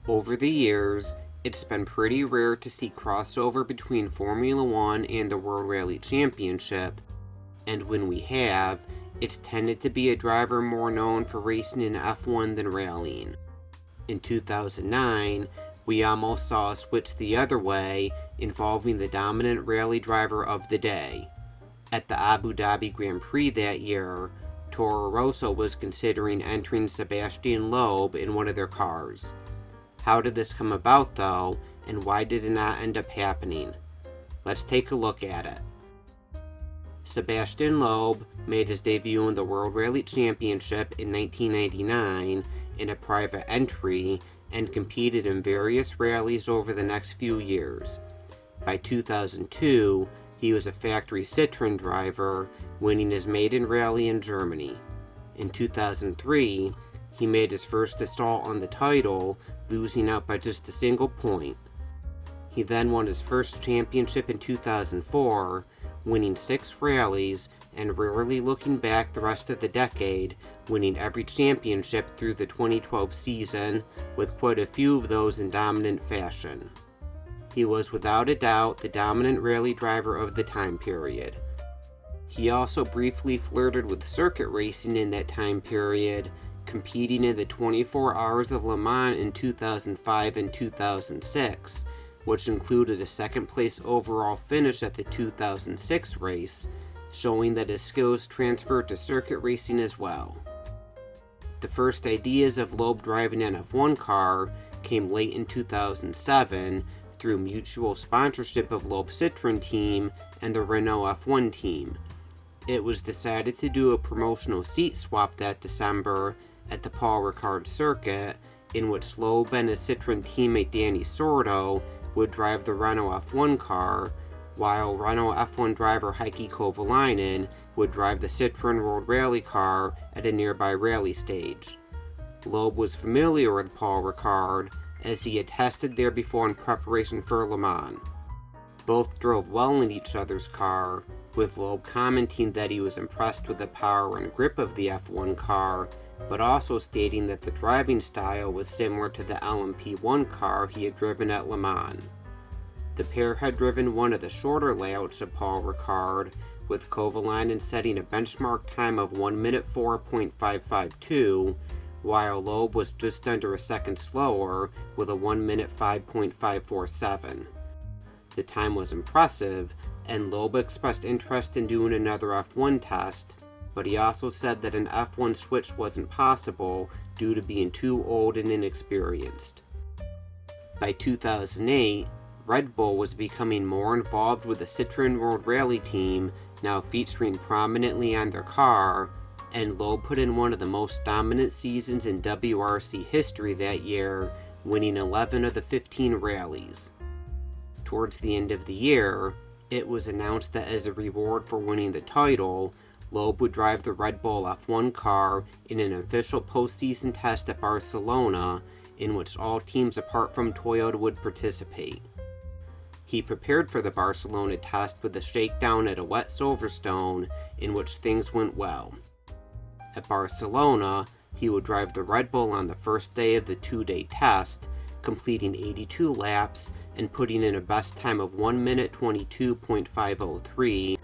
Over the years, it's been pretty rare to see crossover between Formula One and the World Rally Championship, and when we have, it's tended to be a driver more known for racing in F1 than rallying. In 2009, we almost saw a switch the other way, involving the dominant rally driver of the day. At the Abu Dhabi Grand Prix that year, Toro Rosso was considering entering Sébastien Loeb in one of their cars. How did this come about though, and why did it not end up happening? Let's take a look at it. Sébastien Loeb made his debut in the World Rally Championship in 1999 in a private entry and competed in various rallies over the next few years. By 2002, he was a factory Citroën driver, winning his maiden rally in Germany. In 2003, he made his first assault on the title, losing out by just a single point. He then won his first championship in 2004, winning 6 rallies and rarely looking back the rest of the decade, winning every championship through the 2012 season, with quite a few of those in dominant fashion. He was without a doubt the dominant rally driver of the time period. He also briefly flirted with circuit racing in that time period, competing in the 24 Hours of Le Mans in 2005 and 2006, which included a second-place overall finish at the 2006 race, showing that his skills transferred to circuit racing as well. The first ideas of Loeb driving an F1 car came late in 2007 through mutual sponsorship of Loeb's Citroën team and the Renault F1 team. It was decided to do a promotional seat swap that December at the Paul Ricard circuit, in which Loeb and his Citroën teammate Danny Sordo would drive the Renault F1 car, while Renault F1 driver Heikki Kovalainen would drive the Citroën World Rally car at a nearby rally stage. Loeb was familiar with Paul Ricard, as he had tested there before in preparation for Le Mans. Both drove well in each other's car, with Loeb commenting that he was impressed with the power and grip of the F1 car, but also stating that the driving style was similar to the LMP1 car he had driven at Le Mans. The pair had driven one of the shorter layouts of Paul Ricard, with Kovalainen setting a benchmark time of 1 minute 4.552, while Loeb was just under a second slower with a 1 minute 5.547. The time was impressive, and Loeb expressed interest in doing another F1 test, but he also said that an F1 switch wasn't possible due to being too old and inexperienced. By 2008, Red Bull was becoming more involved with the Citroën World Rally team, now featuring prominently on their car, and Loeb put in one of the most dominant seasons in WRC history that year, winning 11 of the 15 rallies. Towards the end of the year, it was announced that as a reward for winning the title, Loeb would drive the Red Bull F1 car in an official postseason test at Barcelona, in which all teams apart from Toyota would participate. He prepared for the Barcelona test with a shakedown at a wet Silverstone, in which things went well. At Barcelona, he would drive the Red Bull on the first day of the 2-day test, completing 82 laps and putting in a best time of 1 minute 22.503,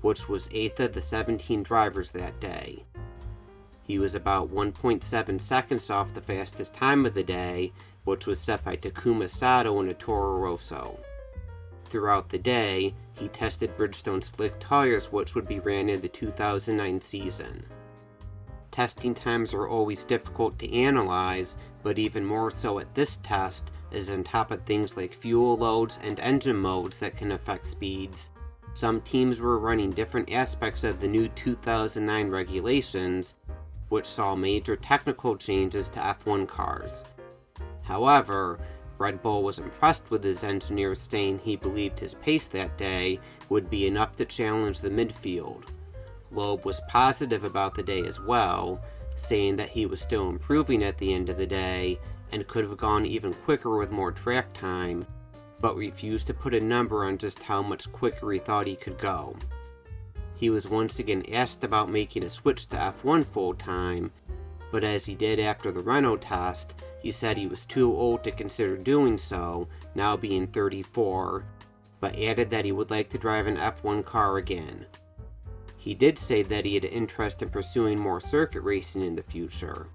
which was 8th of the 17 drivers that day. He was about 1.7 seconds off the fastest time of the day, which was set by Takuma Sato in a Toro Rosso. Throughout the day, he tested Bridgestone slick tires, which would be ran in the 2009 season. Testing times are always difficult to analyze, but even more so at this test, as on top of things like fuel loads and engine modes that can affect speeds, some teams were running different aspects of the new 2009 regulations, which saw major technical changes to F1 cars. However, Red Bull was impressed with his engineers, saying he believed his pace that day would be enough to challenge the midfield. Loeb was positive about the day as well, saying that he was still improving at the end of the day and could have gone even quicker with more track time, but refused to put a number on just how much quicker he thought he could go. He was once again asked about making a switch to F1 full-time, but as he did after the Renault test, he said he was too old to consider doing so, now being 34, but added that he would like to drive an F1 car again. He did say that he had interest in pursuing more circuit racing in the future.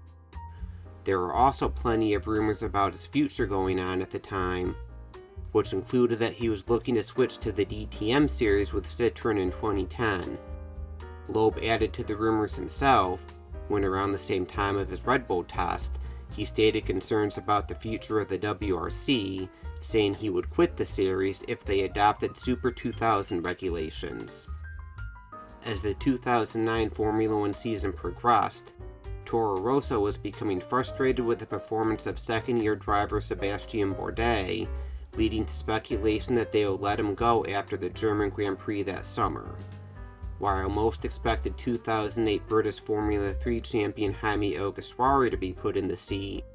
There were also plenty of rumors about his future going on at the time, which included that he was looking to switch to the DTM series with Citroën in 2010. Loeb added to the rumors himself, when around the same time of his Red Bull test, he stated concerns about the future of the WRC, saying he would quit the series if they adopted Super 2000 regulations. As the 2009 Formula One season progressed, Toro Rosso was becoming frustrated with the performance of second-year driver Sébastien Bourdais, leading to speculation that they would let him go after the German Grand Prix that summer. While most expected 2008 British Formula 3 champion Jaime Alguersuari to be put in the seat,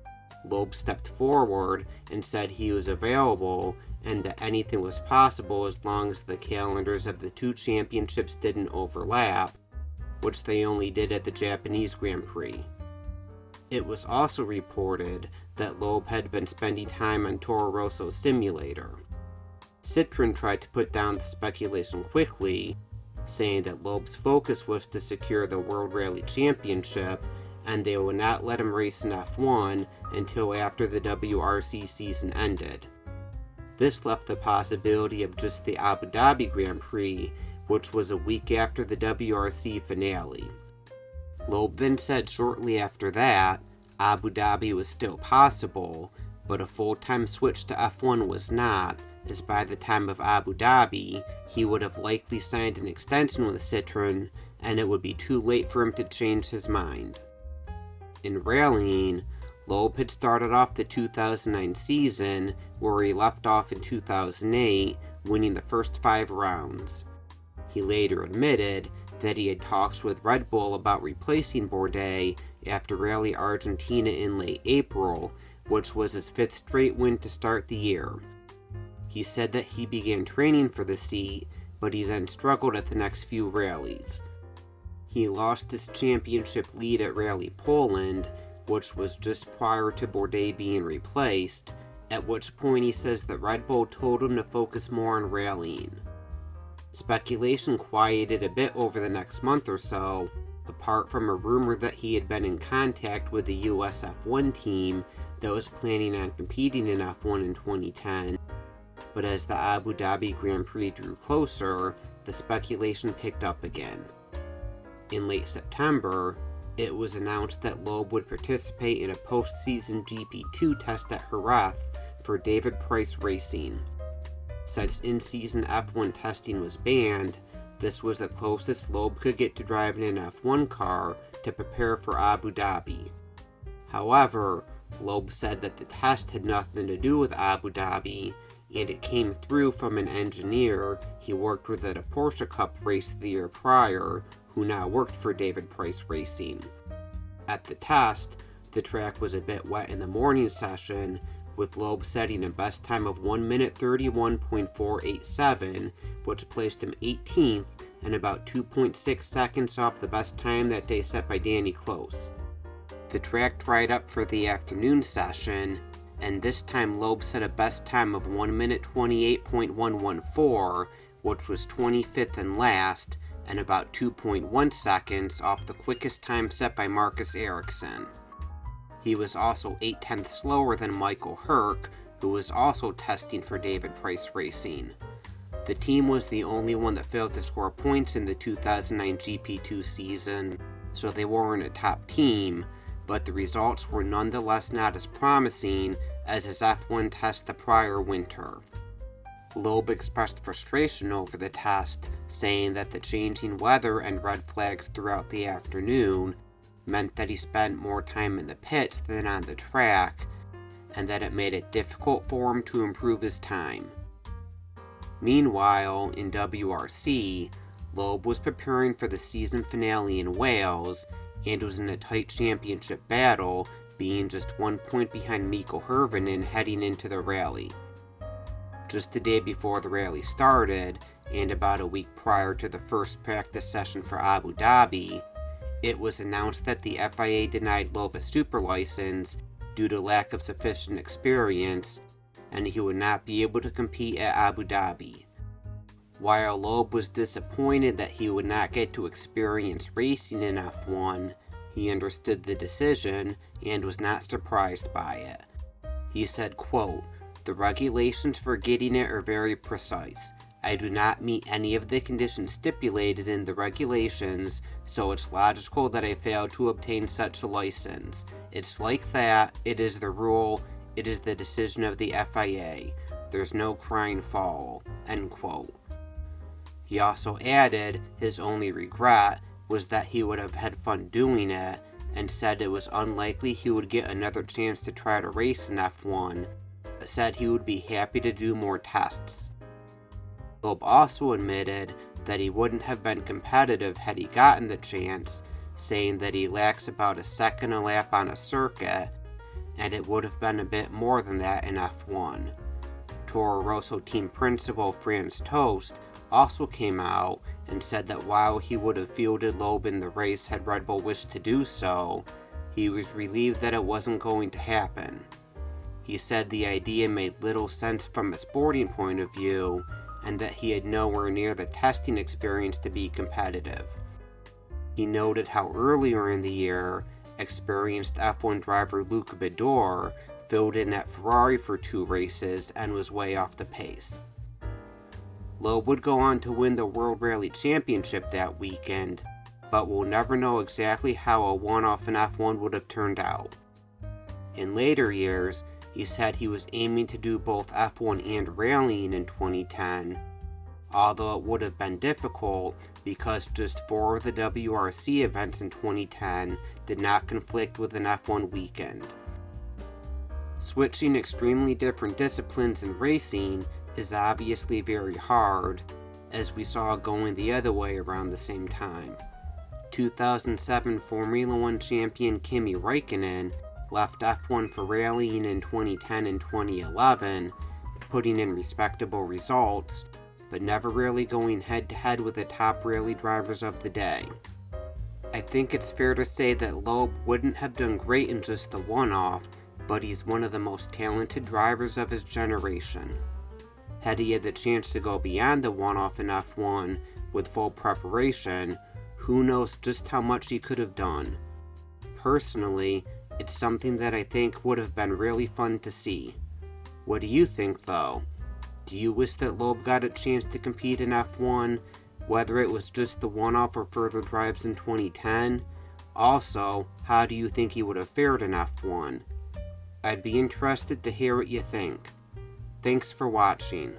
Loeb stepped forward and said he was available and that anything was possible as long as the calendars of the two championships didn't overlap, which they only did at the Japanese Grand Prix. It was also reported that Loeb had been spending time on Toro Rosso's simulator. Citroën tried to put down the speculation quickly, saying that Loeb's focus was to secure the World Rally Championship and they would not let him race in F1 until after the WRC season ended. This left the possibility of just the Abu Dhabi Grand Prix, which was a week after the WRC finale. Loeb then said shortly after that, Abu Dhabi was still possible, but a full-time switch to F1 was not, as by the time of Abu Dhabi, he would have likely signed an extension with Citroën, and it would be too late for him to change his mind. In rallying, Loeb had started off the 2009 season, where he left off in 2008, winning the first 5 rounds. He later admitted that he had talks with Red Bull about replacing Bourdais after Rally Argentina in late April, which was his 5th straight win to start the year. He said that he began training for the seat, but he then struggled at the next few rallies. He lost his championship lead at Rally Poland, which was just prior to Bourdais being replaced, at which point he says that Red Bull told him to focus more on rallying. Speculation quieted a bit over the next month or so, apart from a rumor that he had been in contact with the US F1 team that was planning on competing in F1 in 2010, but as the Abu Dhabi Grand Prix drew closer, the speculation picked up again. In late September, it was announced that Loeb would participate in a post-season GP2 test at Jerez for David Price Racing. Since in-season F1 testing was banned, this was the closest Loeb could get to driving an F1 car to prepare for Abu Dhabi. However, Loeb said that the test had nothing to do with Abu Dhabi, and it came through from an engineer he worked with at a Porsche Cup race the year prior, who now worked for David Price Racing. At the test, the track was a bit wet in the morning session, with Loeb setting a best time of 1 minute 31.487, which placed him 18th and about 2.6 seconds off the best time that day set by Danny Close. The track dried up for the afternoon session, and this time Loeb set a best time of 1 minute 28.114, which was 25th and last, and about 2.1 seconds off the quickest time set by Marcus Ericsson. He was also 0.8 slower than Michael Herc, who was also testing for David Price Racing. The team was the only one that failed to score points in the 2009 GP2 season, so they weren't a top team, but the results were nonetheless not as promising as his F1 test the prior winter. Loeb expressed frustration over the test, saying that the changing weather and red flags throughout the afternoon meant that he spent more time in the pits than on the track, and that it made it difficult for him to improve his time. Meanwhile, in WRC, Loeb was preparing for the season finale in Wales, and was in a tight championship battle, being just 1 point behind Mikko Hirvonen heading into the rally. Just the day before the rally started, and about a week prior to the first practice session for Abu Dhabi, It was announced that the FIA denied Loeb a super license due to lack of sufficient experience, and he would not be able to compete at Abu Dhabi. While Loeb was disappointed that he would not get to experience racing in F1, he understood the decision and was not surprised by it. He said, quote, "The regulations for getting it are very precise. I do not meet any of the conditions stipulated in the regulations, so it's logical that I failed to obtain such a license. It's like that, it is the rule, it is the decision of the FIA. There's no crying foul," end quote. He also added his only regret was that he would have had fun doing it, and said it was unlikely he would get another chance to try to race in F1, but said he would be happy to do more tests. Loeb also admitted that he wouldn't have been competitive had he gotten the chance, saying that he lacks about a second a lap on a circuit, and it would have been a bit more than that in F1. Toro Rosso team principal Franz Tost also came out and said that while he would have fielded Loeb in the race had Red Bull wished to do so, he was relieved that it wasn't going to happen. He said the idea made little sense from a sporting point of view, and that he had nowhere near the testing experience to be competitive. He noted how earlier in the year, experienced F1 driver Luc Bador filled in at Ferrari for 2 races and was way off the pace. Loeb would go on to win the World Rally Championship that weekend, but we'll never know exactly how a one-off in F1 would have turned out. In later years, he said he was aiming to do both F1 and rallying in 2010, although it would have been difficult because just 4 of the WRC events in 2010 did not conflict with an F1 weekend. Switching extremely different disciplines in racing is obviously very hard, as we saw going the other way around the same time. 2007 Formula 1 champion Kimi Räikkönen left F1 for rallying in 2010 and 2011, putting in respectable results, but never really going head-to-head with the top rally drivers of the day. I think it's fair to say that Loeb wouldn't have done great in just the one-off, but he's one of the most talented drivers of his generation. Had he had the chance to go beyond the one-off in F1 with full preparation, who knows just how much he could have done. Personally, it's something that I think would have been really fun to see. What do you think, though? Do you wish that Loeb got a chance to compete in F1, whether it was just the one-off or further drives in 2010? Also, how do you think he would have fared in F1? I'd be interested to hear what you think. Thanks for watching.